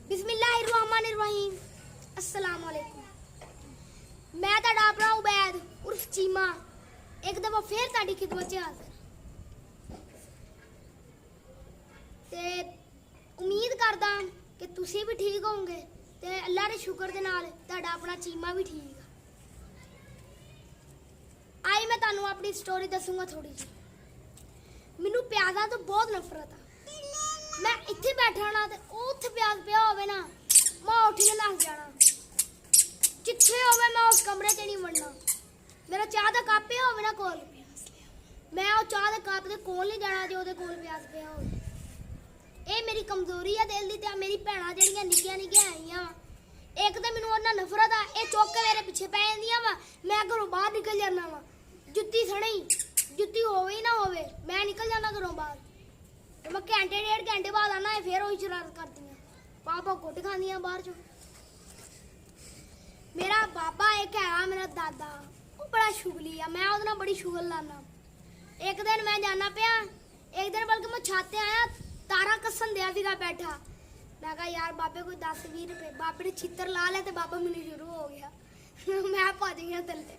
बिस्मिल्लाहिर्रहमानिर्रहीम अस्सलाम वालेकुम। मैं तुहाडा अपना उबैद उर्फ चीमा एक दफा फिर तुहाडी खिदमत च हाज़र ते उम्मीद करदा कि तुसीं भी ठीक होवोगे ते अल्लाह दे शुक्र दे नाल तुहाडा अपना चीमा भी ठीक है। आज मैं तुहानू अपनी स्टोरी दसूंगा थोड़ी जी। मैनू प्याज़ां तो बहुत नफरत आ। मैं इत्थे बैठा ना ते उत्थे प्याज पिया होवे ना मैं उठ के नस जाना। जिथे होवे मैं उस कमरे च नहीं वड़ना। मेरा चाह दा कप पिया होवे ना कोल मैं उस चाह दे कप दे कोल नहीं जाना जो ओहदे कोल प्याज पिया होवे। ये मेरी कमजोरी है दिल दी ते मेरी भैणां जेहड़ियां निक्कियां निक्कियां आईयां वा एक तो मैनू उन्हां नफरत आ। ये चुक के मेरे पिछे पै जांदियां वा मैं घरों बाहर निकल जाना वा। जुत्ती सने जुत्ती होवे ही ना होवे मैं निकल जाना घरों बाहर। मैं घंटे डेढ़ घंटे बाद आना है फिर वही शरारत करती हैं पापा कुट खांदियां बाहर चो। मेरा बाबा एक है मेरा दादा वो बड़ा शुगली है मैं उसदे नाल बड़ी शुगल लाना। एक दिन मैं जाना पिया एक दिन बल्कि मैं छत ते आया तारा कसन दिया सीगा बैठा। मैं कहा यार बाबे कोई 10-20 रुपए बाबे ने छितर ला ले ते बाबा मैनू शुरू हो गया। मैं भज गया थल्ले।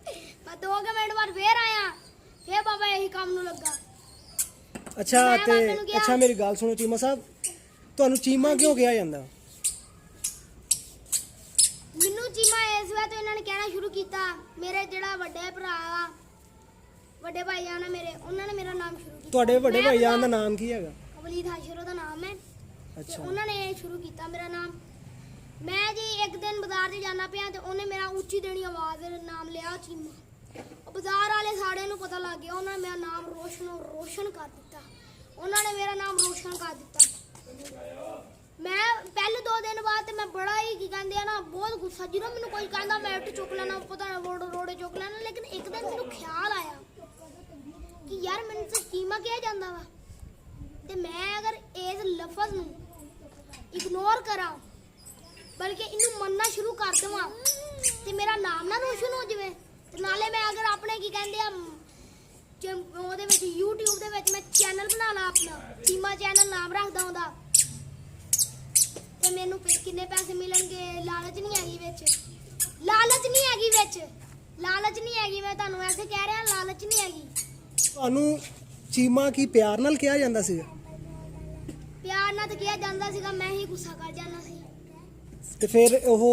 मैं 2 मिनट बाद फिर आया फिर बाबा यही काम नू लगा। अच्छा मेरी गल सुनो चीमा साहब ਤੁਹਾਨੂੰ ਚੀਮਾ ਕਿਉਂ ਕਿਹਾ ਜਾਂਦਾ? ਮੈਨੂੰ ਚੀਮਾ ਇਸ ਵੇ ਤੋਂ ਇਹਨਾਂ ਨੇ ਕਹਿਣਾ ਸ਼ੁਰੂ ਕੀਤਾ। ਮੇਰੇ ਜਿਹੜਾ ਵੱਡੇ ਭਰਾ ਆ ਵੱਡੇ ਭਾਈਜਾਨ ਆ ਮੇਰੇ ਉਹਨਾਂ ਨੇ ਮੇਰਾ ਨਾਮ ਸ਼ੁਰੂ ਕੀਤਾ। ਤੁਹਾਡੇ ਵੱਡੇ ਭਾਈਜਾਨ ਦਾ ਨਾਮ ਕੀ ਹੈਗਾ? ਵਲੀਦ ਹਾਸ਼ਰ ਦਾ ਨਾਮ ਹੈ। ਅੱਛਾ ਉਹਨਾਂ ਨੇ ਸ਼ੁਰੂ ਕੀਤਾ ਮੇਰਾ ਨਾਮ। ਮੈਂ ਜੀ ਇੱਕ ਦਿਨ ਬਾਜ਼ਾਰ 'ਚ ਜਾਣਾ ਪਿਆ ਤੇ ਉਹਨੇ ਮੇਰਾ ਉੱਚੀ ਦੇਣੀ ਆਵਾਜ਼ ਨਾਮ ਲਿਆ ਚੀਮਾ। ਬਾਜ਼ਾਰ ਵਾਲੇ ਸਾਰਿਆਂ ਨੂੰ ਪਤਾ ਲੱਗ ਗਿਆ ਉਹਨਾਂ ਨੇ ਮੇਰਾ ਨਾਮ ਰੋਸ਼ਨ ਕਰ ਦਿੱਤਾ। ਉਹਨਾਂ ਨੇ ਮੇਰਾ ਨਾਮ ਰੋਸ਼ਨ ਕਰ ਦਿੱਤਾ। मैं पहले 2 दिन बाद मैं बड़ा ही की कहते ना बहुत गुस्सा जो मैंने कोई कहता मैं उठ चुक लेना पता रोड़े चुक लेना। लेकिन एक दिन मैंने ख्याल आया कि यार मैंने तो चीमा कहा जाता वा ते मैं अगर इस लफज नू इग्नोर करा बल्कि इनू मनना शुरू कर देवां ते मेरा नाम ना रोशन हो जाए। ते नाले मैं अगर अपने की कहते ਉਹਦੇ ਵਿੱਚ YouTube ਦੇ ਵਿੱਚ मैं चैनल बना ला अपना चीमा चैनल नाम रखदा ਉਹਦਾ ਤੇ ਮੈਨੂੰ ਕਿੰਨੇ ਪੈਸੇ ਮਿਲਣਗੇ ਲਾਲਚ ਨਹੀਂ ਹੈਗੀ ਵਿੱਚ ਲਾਲਚ ਨਹੀਂ ਹੈਗੀ ਵਿੱਚ ਲਾਲਚ ਨਹੀਂ ਹੈਗੀ। ਮੈਂ ਤੁਹਾਨੂੰ ਐਸੇ ਕਹਿ ਰਿਹਾ ਲਾਲਚ ਨਹੀਂ ਹੈਗੀ। ਤੁਹਾਨੂੰ ਚੀਮਾ ਕੀ ਪਿਆਰ ਨਾਲ ਕਿਹਾ ਜਾਂਦਾ ਸੀਗਾ? ਪਿਆਰ ਨਾਲ ਤਾਂ ਕਿਹਾ ਜਾਂਦਾ ਸੀਗਾ ਮੈਂ ਹੀ ਗੁੱਸਾ ਕਰ ਜਾਂਦਾ ਸੀ। ਤੇ ਫਿਰ ਉਹ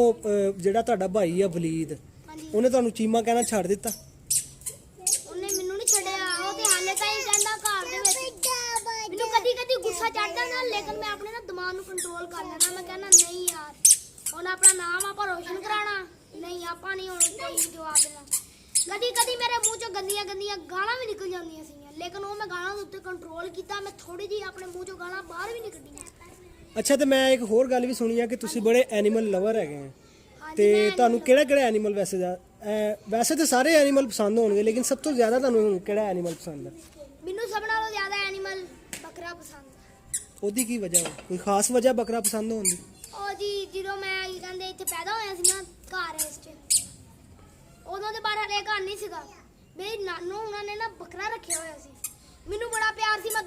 ਜਿਹੜਾ ਤੁਹਾਡਾ ਭਾਈ ਆ ਵਲੀਦ ਉਹਨੇ ਤੁਹਾਨੂੰ ਚੀਮਾ ਕਹਿਣਾ ਛੱਡ ਦਿੱਤਾ? ਉਹਨੇ ਮੈਨੂੰ ਨਹੀਂ ਛੱਡਿਆ ਉਹ ਤੇ ਹਾਲੇ ਤਾਈਂ ਕਹਿੰਦਾ ਘਰ ਦੇ ਵਿੱਚ ਮੈਨੂੰ ਕਦੀ ਗੁੱਸਾ ਚੜਦਾ ਨਾ ਲੇਕਿਨ ਮੈਂ ਆਪਣੇ ਨਾ ਦਿਮਾਗ ਨੂੰ ਕੰਟਰੋਲ ਕਰ ਲੈਣਾ। ਮੈਂ ਕਹਿੰਦਾ ਨਹੀਂ ਯਾਰ ਹੁਣ ਆਪਣਾ ਨਾਮ ਆਪਾਂ ਰੋਸ਼ਨ ਕਰਾਣਾ ਨਹੀਂ ਆਪਾਂ ਨਹੀਂ ਹੁਣ ਕੋਈ ਜਵਾਬ ਦੇਣਾ। ਕਦੀ ਮੇਰੇ ਮੂੰਹ ਚੋਂ ਗੰਦੀਆਂ ਗਾਲਾਂ ਵੀ ਨਿਕਲ ਜਾਂਦੀਆਂ ਸੀ ਲੇਕਿਨ ਉਹ ਮੈਂ ਗਾਲਾਂ ਦੇ ਉੱਤੇ ਕੰਟਰੋਲ ਕੀਤਾ। ਮੈਂ ਥੋੜੀ ਜਿਹੀ ਆਪਣੇ ਮੂੰਹ ਚੋਂ ਗਾਲਾਂ ਬਾਹਰ ਵੀ ਨਹੀਂ ਕੱਢੀਆਂ। ਅੱਛਾ ਤੇ ਮੈਂ ਇੱਕ ਹੋਰ ਗੱਲ ਵੀ ਸੁਣੀ ਆ ਕਿ ਤੁਸੀਂ ਬੜੇ ਐਨੀਮਲ ਲਵਰ ਹੈਗੇ ਆ ਤੇ ਤੁਹਾਨੂੰ ਕਿਹੜਾ ਐਨੀਮਲ ਵੈਸੇ ਤਾਂ ਸਾਰੇ ਐਨੀਮਲ ਪਸੰਦ ਹੋਣਗੇ ਲੇਕਿਨ ਸਭ ਤੋਂ ਜ਼ਿਆਦਾ ਤੁਹਾਨੂੰ ਕਿਹੜਾ ਐਨੀਮਲ ਪਸੰਦ ਹੈ? ਮੈਨੂੰ ਸਭ ਨਾਲੋਂ ਜ਼ਿਆਦਾ ਐਨੀਮਲ ਬੱਕਰਾ ਪਸੰਦ ਹੈ। ਉਹਦੀ ਕੀ ਵਜ੍ਹਾ ਕੋਈ ਖਾਸ ਵਜ੍ਹਾ ਬੱਕਰਾ ਪਸੰਦ ਹੋਣ ਦੀ? ਉਹ ਜੀ ਜਦੋਂ ਮੈਂ ਕੀ ਕਹਿੰਦੇ ਇੱਥੇ ਪੈਦਾ ਹੋਇਆ ਸੀ ਨਾ ਘਰ ਇਸ 'ਚ ਉਦੋਂ ਦੇ ਬਾਹਰ ਹਲੇ ਘਰ ਨਹੀਂ ਸੀਗਾ। ਮੇਰੀ ਨਾਨੂ ਉਹਨਾਂ ਨੇ ਨਾ ਬੱਕਰਾ ਰੱਖਿਆ ਹੋਇਆ ਸੀ। ਮੈਨੂੰ ਬੜਾ ਪਿਆਰ ਸੀ। ਮੈਂ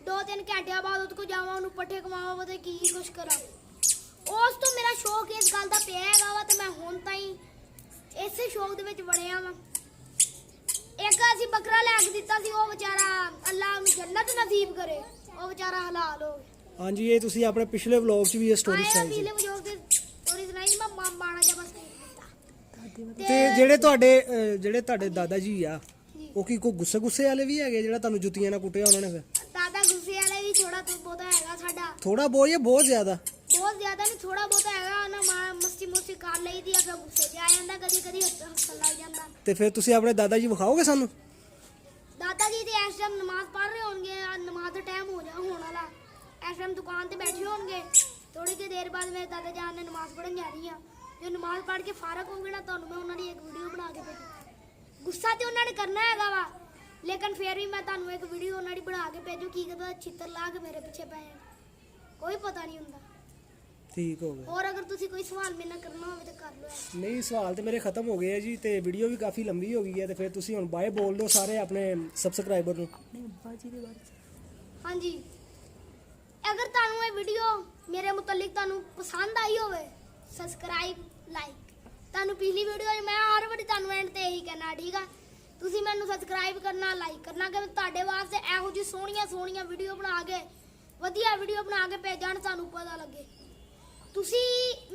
2-3 ਘੰਟਿਆਂ ਬਾਅਦ ਉਹਦੇ ਕੋਲ ਜਾਵਾਂ ਉਹਨੂੰ ਪੱਠੇ ਖਵਾਵਾਂ ਤੇ ਕੀ ਕੁਛ ਕਰਾਂ। ਉਸ ਤੋਂ ਮੇਰਾ ਸ਼ੌਕ ਇਸ ਗੱਲ ਦਾ ਪਿਆ ਹੈਗਾ ਵਾ ਤੇ ਮੈਂ ਹੁਣ ਤਾਈਂ ਇਸੇ ਸ਼ੌਕ ਦੇ ਵਿੱਚ ਵੜਿਆ ਵਾਂ। ਇੱਕ ਅਸੀਂ ਬੱਕਰਾ ਲੈ ਕੇ ਦਿੱਤਾ ਸੀ ਉਹ ਵਿਚਾਰਾ ਅੱਲਾਹ ਉਹਨੂੰ ਜੰਨਤ ਨਸੀਬ ਕਰੇ ਉਹ ਵਿਚਾਰਾ ਹਲਾਲ ਹੋ ਗਿਆ। ਹਾਂਜੀ ਇਹ ਤੁਸੀਂ ਆਪਣੇ ਪਿਛਲੇ ਵਲੌਗ 'ਚ ਵੀ ਇਹ ਸਟੋਰੀ ਸੁਣਾਈ ਸੀ। ਪਿਛਲੇ ਵਲੌਗ ਦੇ ਸਟੋਰੀ ਸੁਣਾਈ ਮੈਂ ਮਾਣਾ ਜਿਹਾ ਬਸ ਤੇ ਜਿਹੜੇ ਤੁਹਾਡੇ ਦਾਦਾ ਜੀ ਆ ਉਹ ਕੀ ਕੋਈ ਗੁੱਸੇ ਵਾਲੇ ਵੀ ਹੈਗੇ ਜਿਹੜਾ ਤੁਹਾਨੂੰ ਜੁੱਤੀਆਂ ਨਾਲ ਕੁੱਟਿਆ ਉਹਨਾਂ ਨੇ? ਫਿਰ ਦਾਦਾ ਗੁੱਸੇ ਵਾਲੇ ਵੀ ਥੋੜਾ ਬਹੁਤਾ ਹੈਗਾ ਸਾਡਾ। ਥੋੜਾ ਬਹੁਤ ਜਾਂ ਬਹੁਤ ਜ਼ਿਆਦਾ? ਬਹੁਤ ਜ਼ਿਆਦਾ ਨਹੀਂ ਥੋੜਾ ਬਹੁਤਾ ਹੈਗਾ ਨਾ ਮਸਤੀ ਕਰ ਲਈ ਦੀ ਆ ਫਿਰ ਗੁੱਸੇ 'ਚ ਆ ਜਾਂਦਾ ਕਦੀ ਹੱਸਣ ਲੱਗ ਜਾਂਦਾ। ਤੇ ਫਿਰ ਤੁਸੀਂ ਆਪਣੇ ਦਾਦਾ ਜੀ ਵਿਖਾਓਗੇ ਸਾਨੂੰ? ਦਾਦਾ ਜੀ ਤੇ ਇਸ ਟਾਈਮ ਨਮਾਜ਼ ਪੜ੍ਹ ਰਹੇ ਹੋਣਗੇ ਨਮਾਜ਼ ਦਾ ਟਾਈਮ ਹੋਣ ਵਾਲਾ ਇਸ ਟਾਈਮ ਦੁਕਾਨ ਤੇ ਬੈਠੇ ਹੋਣਗੇ। ਥੋੜੀ ਜਿਹੀ ਦੇਰ ਬਾਅਦ ਮੇਰੇ ਦਾਦਾ ਜਾਨ ਨੇ ਨਮਾਜ਼ ਪੜ੍ਹਨ ਜਾ ਰਹੀ ਆ। ਜੇ ਨਮਾਜ਼ ਪੜ੍ਹ ਕੇ ਫਾਰਗ ਹੋਣਗੇ ਨਾ ਤੁਹਾਨੂੰ ਮੈਂ ਉਹਨਾਂ ਦੀ ਇੱਕ ਵੀਡੀਓ ਬਣਾ ਕੇ ਭੇਜੂ। ਗੁੱਸਾ ਤੇ ਉਹਨਾਂ ਨੇ ਕਰਨਾ ਹੈਗਾ ਵਾ ਲੇਕਿਨ ਫਿਰ ਵੀ ਮੈਂ ਤੁਹਾਨੂੰ ਇੱਕ ਵੀਡੀਓ ਉਹਨਾਂ ਦੀ ਬਣਾ ਕੇ ਭੇਜੂ ਕੀ ਕਦਾ ਛਿੱਤਰ ਲਾ ਕੇ ਮੇਰੇ ਪਿੱਛੇ ਪੈ ਜਾਣ ਕੋਈ ਪਤਾ ਨਹੀਂ ਹੁੰਦਾ। ਠੀਕ ਹੋ ਗਿਆ। ਹੋਰ ਅਗਰ ਤੁਸੀਂ ਕੋਈ ਸਵਾਲ ਮੇਰੇ ਨਾਲ ਕਰਨਾ ਹੋਵੇ ਤਾਂ ਕਰ ਲਓ। ਨਹੀਂ ਸਵਾਲ ਤੇ ਮੇਰੇ ਖਤਮ ਹੋ ਗਏ ਆ ਜੀ ਤੇ ਵੀਡੀਓ ਵੀ ਕਾਫੀ ਲੰਬੀ ਹੋ ਗਈ ਹੈ ਤੇ ਫਿਰ ਤੁਸੀਂ ਹੁਣ ਬਾਏ ਬੋਲ ਦਿਓ ਸਾਰੇ ਆਪਣੇ ਸਬਸਕ੍ਰਾਈਬਰ ਨੂੰ। ਹਾਂਜੀ ਅਗਰ ਤੁਹਾਨੂੰ ਇਹ ਵੀਡੀਓ ਮੇਰੇ ਮੁਤਲਕ ਤੁਹਾਨੂੰ ਪਸੰਦ ਆਈ ਹੋਵੇ ਸਬਸਕ੍ਰਾਈਬ ਲਾਈਕ। ਤੁਹਾਨੂੰ ਪਿਛਲੀ ਵੀਡੀਓ 'ਚ ਮੈਂ ਹਰ ਵਾਰੀ ਤੁਹਾਨੂੰ ਐਂਡ ਤੇ ਇਹੀ ਕਹਿਣਾ, ਠੀਕ ਆ? ਤੁਸੀਂ ਮੈਨੂੰ ਸਬਸਕ੍ਰਾਈਬ ਕਰਨਾ, ਲਾਈਕ ਕਰਨਾ ਕਿ ਤੁਹਾਡੇ ਵਾਸਤੇ ਇਹੋ ਜਿਹੀ ਸੋਹਣੀਆਂ ਵੀਡੀਓ ਬਣਾ ਕੇ, ਵਧੀਆ ਵੀਡੀਓ ਬਣਾ ਕੇ ਭੇਜਣ, ਤੁਹਾਨੂੰ ਪਤਾ ਲੱਗੇ। ਤੁਸੀਂ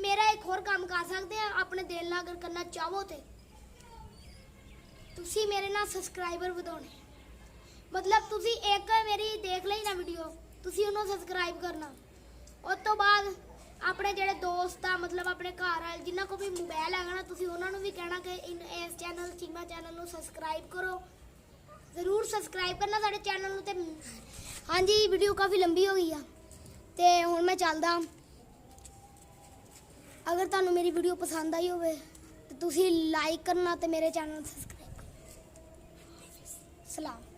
ਮੇਰਾ ਇੱਕ ਹੋਰ ਕੰਮ ਕਰ ਸਕਦੇ ਆ, ਆਪਣੇ ਦਿਲ ਨਾਲ ਅਗਰ ਕਰਨਾ ਚਾਹੋ ਤੇ ਤੁਸੀਂ ਮੇਰੇ ਨਾਲ ਸਬਸਕ੍ਰਾਈਬਰ ਵਧਾਉਣੇ। ਮਤਲਬ ਤੁਸੀਂ ਇੱਕ ਮੇਰੀ ਦੇਖ ਲਈ ਨਾ ਵੀਡੀਓ, ਤੁਸੀਂ ਉਹਨੂੰ ਸਬਸਕ੍ਰਾਈਬ ਕਰਨਾ। ਉਸ ਤੋਂ ਬਾਅਦ ਆਪਣੇ ਜਿਹੜੇ ਦੋਸਤ ਆ, ਮਤਲਬ ਆਪਣੇ ਘਰ ਵਾਲੇ ਜਿਨ੍ਹਾਂ ਕੋਲ ਵੀ ਮੋਬਾਈਲ ਹੈਗਾ ਨਾ, ਤੁਸੀਂ ਉਹਨਾਂ ਨੂੰ ਵੀ ਕਹਿਣਾ ਕਿ ਇਸ ਚੈਨਲ ਚੀਮਾ ਚੈਨਲ ਨੂੰ ਸਬਸਕ੍ਰਾਈਬ ਕਰੋ। ਜ਼ਰੂਰ ਸਬਸਕ੍ਰਾਈਬ ਕਰਨਾ ਸਾਡੇ ਚੈਨਲ ਨੂੰ। ਤੇ ਹਾਂਜੀ, ਵੀਡੀਓ ਕਾਫੀ ਲੰਬੀ ਹੋ ਗਈ ਆ ਤੇ ਹੁਣ ਮੈਂ ਚੱਲਦਾ। ਅਗਰ ਤੁਹਾਨੂੰ ਮੇਰੀ ਵੀਡੀਓ ਪਸੰਦ ਆਈ ਹੋਵੇ ਤੇ ਤੁਸੀਂ ਲਾਈਕ ਕਰਨਾ ਤੇ ਮੇਰੇ ਚੈਨਲ ਨੂੰ ਸਬਸਕ੍ਰਾਈਬ ਕਰਨਾ। ਸਲਾਮ।